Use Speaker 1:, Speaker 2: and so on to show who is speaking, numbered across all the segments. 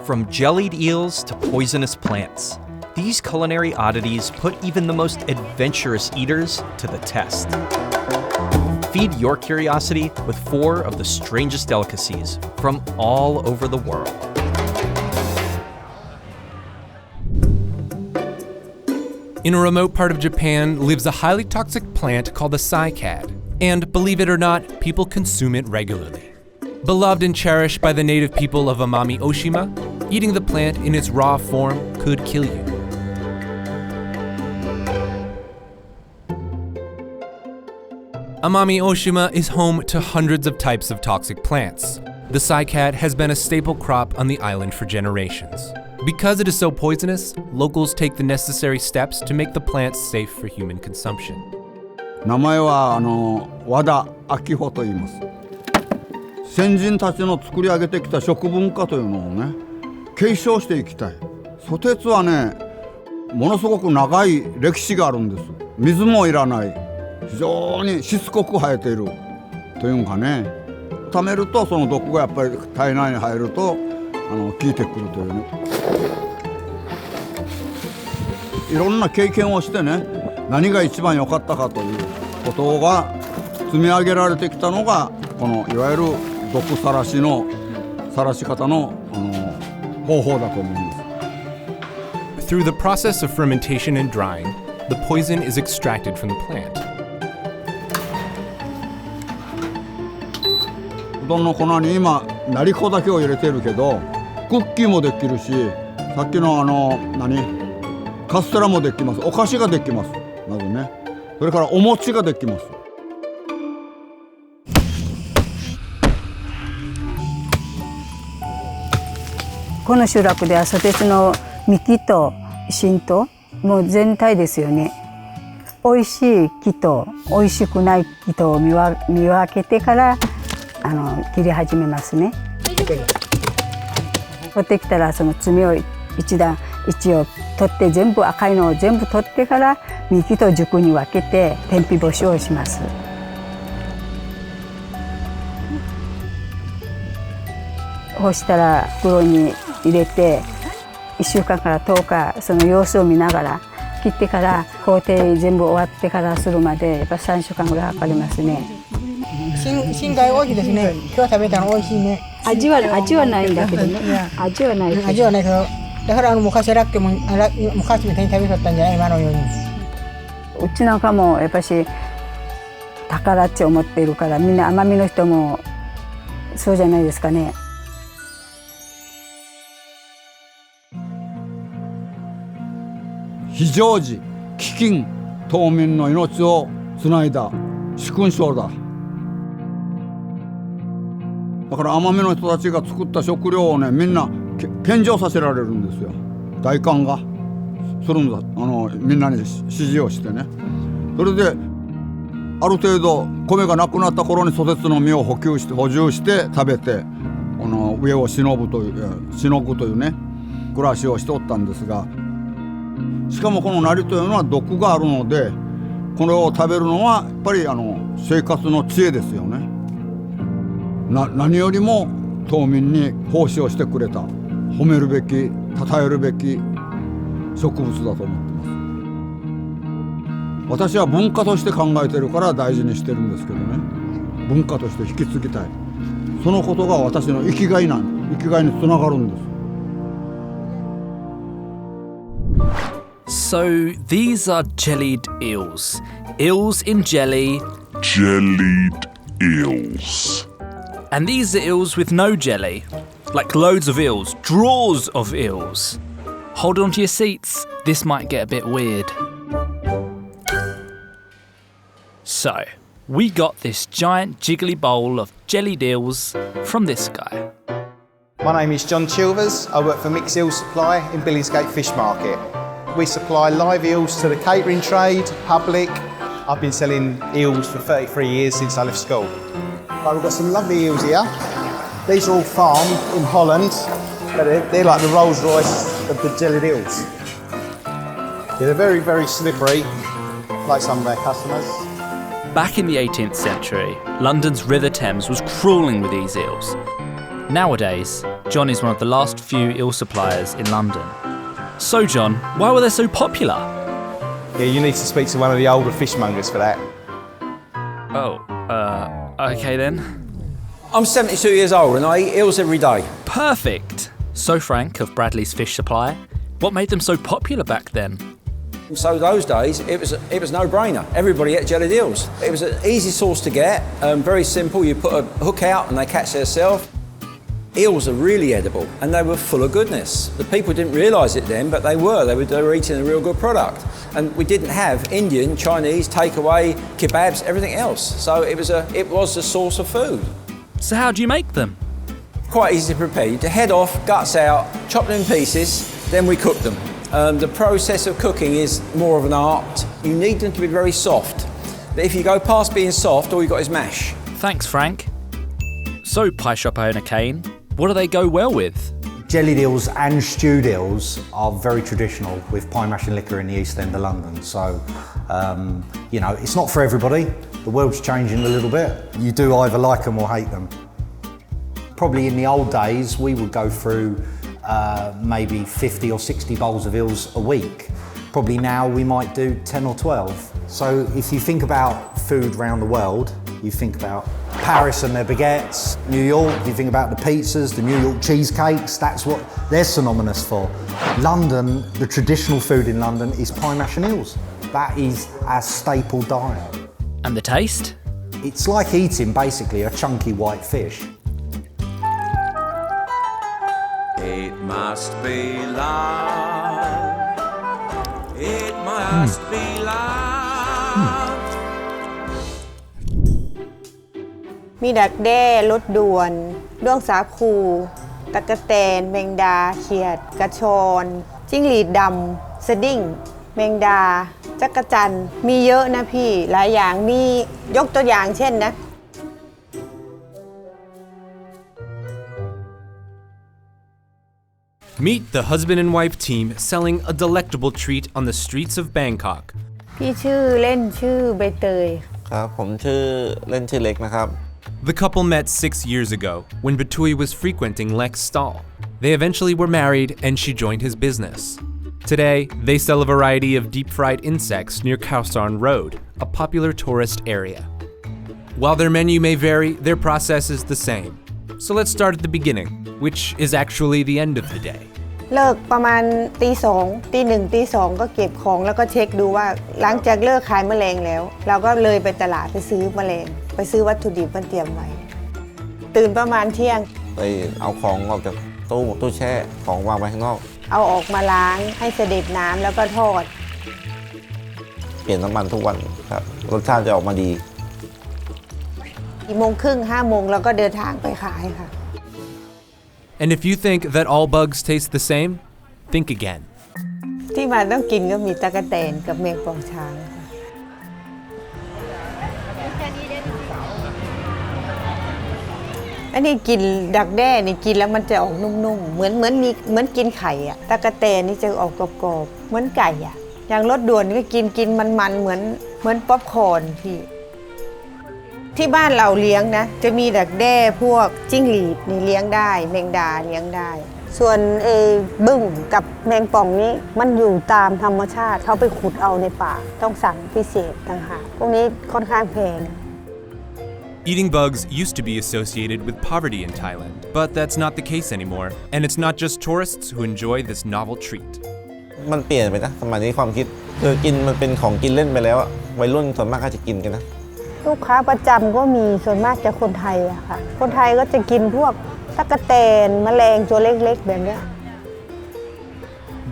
Speaker 1: From jellied eels to poisonous plants, these culinary oddities put even the most adventurous eaters to the test. Feed your curiosity with 4 of the strangest delicacies from all over the world.
Speaker 2: In a remote part of Japan lives a highly toxic plant called the cycad, and believe it or not, people consume it regularly. Beloved and cherished by the native people of Amami Oshima, eating the plant in its raw form could kill you. Amami Oshima is home to hundreds of types of toxic plants. The cycad has been a staple crop on the island for generations. Because it is so poisonous, locals take the necessary steps to make the plants safe for human consumption.
Speaker 3: 名前は和田明穂と言います。先人たちの作り上げてきた食文化というのをね、継承していきたい。ソテツはね、ものすごく長い歴史があるんです。水もいらない。非常にしつこく生えているというかね、溜めるとその毒がやっぱり体内に入ると効いてくるというね、いろんな経験をしてね、何が一番良かったかということが積み上げられてきたのがこのいわゆる毒さらし方の方法だと思います。
Speaker 2: Through the process of fermentation and drying, the poison is extracted from the plant.
Speaker 3: うどんの粉に今なり粉だけを入れてるけど、クッキーもできるし、さっきのカステラもできます。お菓子ができます。まずね、それからお餅ができます。
Speaker 4: この集落ではソテツの幹と芯ともう全体ですよね。美味しい木と美味しくない木とを見分けてから切り始めますね。取ってきたらその爪を一を取って全部赤いのを全部取ってから幹と軸に分けて天日干しをします。干したら袋に入れて1週間から10日その様子を見ながら切ってから工程全部終わってからするまでやっぱ3週間ぐらいかかりますね。
Speaker 5: 芯が美味しいですね。今日食べたの美味しいね。
Speaker 4: 味はないんだけどね。味はないけど。
Speaker 5: だから昔ラッキーも昔みたいに食べとったんじゃない今のように。
Speaker 4: うちなんかもやっぱし宝って思っているからみんな奄美の人もそうじゃないですかね。
Speaker 3: 非常時飢饉島民の命をつないだ殊勲賞だ。だから奄美の人たちが作った食料をね、みんな献上させられるんですよ。大官がするんだ。みんなに指示をしてね。それである程度米がなくなった頃にソテツの実を補充して食べて上をしのぐというね暮らしをしておったんですが、しかもこのナリというのは毒があるので、これを食べるのはやっぱり生活の知恵ですよね。何よりも島民に奉仕をしてくれた、褒めるべき称えるべき植物だと思ってます。私は文化として考えてるから大事にしてるんですけどね、文化として引き継ぎたい、そのことが私の生きがいにつながるんです。
Speaker 6: So these are jellied eels. Eels in jelly.
Speaker 7: Jellied eels.
Speaker 6: And these are eels with no jelly. Like loads of eels. Drawers of eels. Hold on to your seats. This might get a bit weird. So, we got this giant jiggly bowl of jellied eels from this guy.
Speaker 8: My name is John Chilvers. I work for Mixed Eel Supply in Billingsgate Fish Market. We supply live eels to the catering trade, public. I've been selling eels for 33 years since I left school. Right, we've got some lovely eels here. These are all farmed in Holland, but they're like the Rolls Royce of the jellied eels. They're very, very slippery, like some of our customers.
Speaker 6: Back in the 18th century, London's River Thames was crawling with these eels. Nowadays, John is one of the last few eel suppliers in London. So John, why were they so popular?
Speaker 8: Yeah, you need to speak to one of the older fishmongers for that.
Speaker 6: Oh, okay then.
Speaker 9: I'm 72 years old and I eat eels every day.
Speaker 6: Perfect. So Frank of Bradley's Fish Supply, what made them so popular back then?
Speaker 9: So those days, it was a no-brainer. Everybody ate jellied eels. It was an easy source to get, very simple. You put a hook out and they catch themselves. Eels are really edible and they were full of goodness. The people didn't realise it then, but they were. They were eating a real good product. And we didn't have Indian, Chinese, takeaway, kebabs, everything else. So it was a source of food.
Speaker 6: So how do you make them?
Speaker 9: Quite easy to prepare. You head off, guts out, chop them in pieces, then we cook them. The process of cooking is more of an art. You need them to be very soft. But if you go past being soft, all you've got is mash.
Speaker 6: Thanks, Frank. So, pie shop owner Kane, what do they go well with?
Speaker 10: Jellied eels and stewed eels are very traditional with pie mash and liquor in the East End of London. So, it's not for everybody. The world's changing a little bit. You do either like them or hate them. Probably in the old days, we would go through maybe 50 or 60 bowls of eels a week. Probably now we might do 10 or 12. So if you think about food around the world, you think about Paris and their baguettes, New York, you think about the pizzas, the New York cheesecakes, that's what they're synonymous for. London, the traditional food in London is pie mash and eels. That is our staple diet.
Speaker 6: And the taste?
Speaker 10: It's like eating basically a chunky white fish.
Speaker 11: It must be love. It must be love.
Speaker 5: มีดักแด้รสด่วนด้วงสาคูตะกะแตนแมงดาเขียดกระชอนจิ้งหรีดดำสดิ้งแมงดาจักจั่นมีเยอะนะพี่หลายอย่างมียกตัวอย่างเช่นนะ
Speaker 2: Meet the husband and wife team selling a delectable treat on the streets of Bangkok.
Speaker 5: พี่ชื่อเล่นชื่อใบเตย
Speaker 12: ครับผมชื่อเล่นชื่อเล็กนะครับ
Speaker 2: The couple met 6 years ago when Batui was frequenting Lek's stall. They eventually were married and she joined his business. Today, they sell a variety of deep-fried insects near Khao San Road, a popular tourist area. While their menu may vary, their process is the same. So let's start at the beginning, which is actually the end of the day.
Speaker 5: เลิกประมาณตีสองตีหนึ่งตีสองก็เก็บของแล้วก็เช็คดูว่าหลังจากเลิกขายแมลงแล้วเราก็เลยไปตลาดไปซื้อแมลงไปซื้อวัตถุดิบมาเตรียมไว้ตื่นประมาณเที่ยง
Speaker 12: ไปเอาของออกจากตู้แช่ของวางไว้ข้างนอก
Speaker 5: เอาออกมาล้างให้เสด็จน้ำแล้วก็ทอด
Speaker 12: เปลี่ยนน้ำมันทุกวันครับรสชาติจะออกมาดี
Speaker 5: 4 โมงครึ่ง5 โมงแล้วก็เดินทางไปขายค่ะ
Speaker 2: And if you think that all bugs taste the same, think again.
Speaker 5: ที่มาต้องกินก็มีตะกะแตนกับแมงป่องช้างค่ะอันนี้กินดักแด้นี่กินแล้วมันจะออกนุ่มๆเหมือนกินไข่อะตะกะแตนนี่จะออกกรอบๆเหมือนไก่อะอย่างรสด่วนก็กินมันๆเหมือนป๊อปคอร์นพี่ที่บ้านเราเลี้ยงนะจะมีดักแด้พวกจิ้งหรีดนี่เลี้ยงได้แมงดาเลี้ยงได้ส่วนบึ้งกับแมงป่องนี้มันอยู่ตามธรรมชาติเขาไปขุดเอาในป่าต้องสั่งพิเศษต่างหากพวกนี้ค่อนข้างแพง
Speaker 2: Eating bugs used to be associated with poverty in Thailand, but that's not the case anymore. And it's not just tourists who enjoy this novel treat.
Speaker 12: มันเปลี่ยนไปนะสมัยนี้ความคิดคือกินมันเป็นของกินเล่นไปแล้วอะวัยรุ่นส่วนมากก็จะกินกันนะ
Speaker 5: ลูกค้าประจำก็มีส่วนมากจะคนไทยอะค่ะคนไทยก็จะกินพวกตะกะแตนแมลงตัวเล็กๆแบบนี้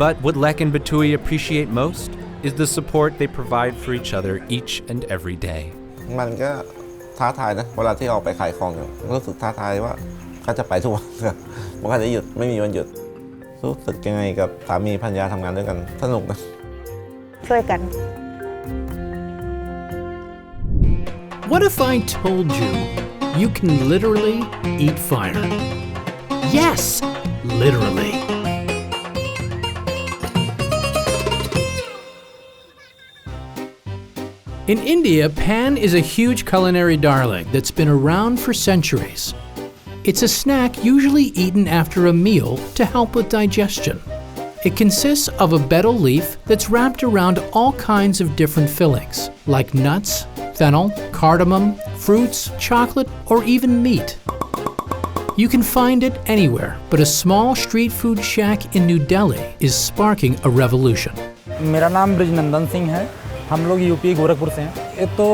Speaker 2: But what Lek and Batui appreciate most is the support they provide for each other each and every day.
Speaker 12: มันก็ท้าทายนะเวลาที่ออกไปขายของรู้สึกท้าทายว่าเขาจะไปทุกวันมันก็จะหยุดไม่มีวันหยุดรู้สึกยังไงกับสามีภรรยาทำงานด้วยกันสนุกนะ
Speaker 5: ช่วยกัน
Speaker 13: What if I told you you can literally eat fire? Yes, literally. In India, paan is a huge culinary darling that's been around for centuries. It's a snack usually eaten after a meal to help with digestion. It consists of a betel leaf that's wrapped around all kinds of different fillings, like nuts, fennel, cardamom, fruits, chocolate, or even meat. You can find it anywhere, but a small street food shack in New Delhi is sparking a revolution.
Speaker 14: मेरा नाम ब्रिजनंदन सिंह है। हम लोग UP Gorakhpur से हैं। ये तो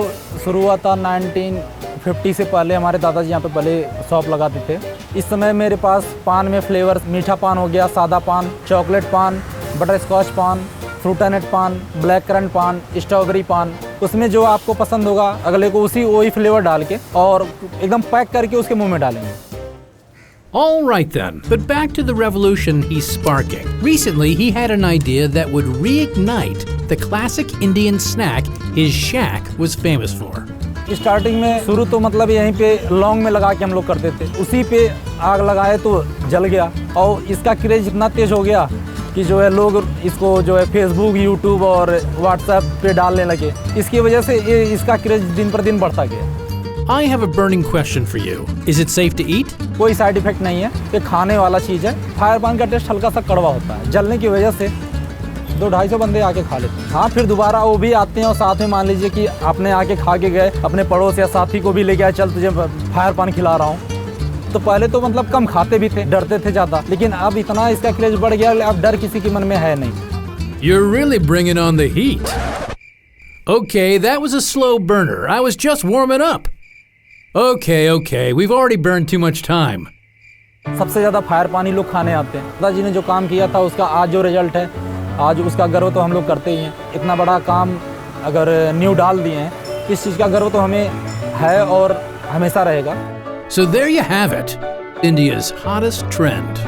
Speaker 14: शुरू हुआ था 1950 से पहले। हमारे दादाजी यहाँ पे पहले शॉप लगाते थे। इस समय मेरे पास पान में फ्लेवर मीठा पान हो गया, सादा पान, चॉकलेट पान, बटर स्कॉच पान, फ्रूटानेट पान, ब्लैक करंट पान, स्ट्रॉबेरी पान। उसमें जो आपको पसंद होगा अगले को वही फ्लेवर डाल के और एकदम पैक करके उसके मुंह में डालेंगे।
Speaker 13: All right then, but back to the revolution he's sparking. Recently, he had an idea that would reignite the classic Indian snack his shack was famous for.
Speaker 14: Starting में शुरू तो मतलब यहीं पे लौंग में लगा के हम लोग करते थे। उसी पे आग लगाए तो जल गया और इसका क्रेज इतना तेज हो गया कि जो है लोग इसको जो है फेसबुक, यूट्यूब और व्हाट्सएप पे डालने लगे। इसकी वजह से इसका क्रेज दिन पर दिन बढ़ता गया।
Speaker 13: I have a burning question for you. Is it safe to eat?
Speaker 14: कोई साइड इफेक्ट नहीं है, ये खाने वाला चीज़ है। फायर पान का टेस्ट हल्का सा कड़वा होता है, जलने की वजह से 200-250 बंदे आके खा लेते हैं। हाँ, फिर दोबारा वो भी आते हैं और साथ में मान लीजिए कि आपने आके खा के गए, अपने पड़ोस या साथी को भी लेके आए, चल तुझे फायर पान खिला रहा हूँ। तो पहले तो मतलब कम खाते भी थे, डरते थे ज़्यादा, लेकिन अब इतना इसका क्रेज बढ़ गया, अब डर किसी के मन में है नहीं।
Speaker 13: You're really bringing on the heat. Okay, that was a slow burner. I was just warming up. Okay, we've already burned too much time.
Speaker 14: सबसे ज़्यादा फायर पानी लोग खाने आते हैं। दादाजी ने जो काम किया था उसका आज जो रिजल्ट है, आज उसका गर्व तो हम लोग करते ही हैं। इतना बड़ा काम अगर न्यू डाल दिए हैं, इस चीज़ का गर्व तो हमें है और हमेशा रहेगा।
Speaker 13: So there you have it, India's hottest trend.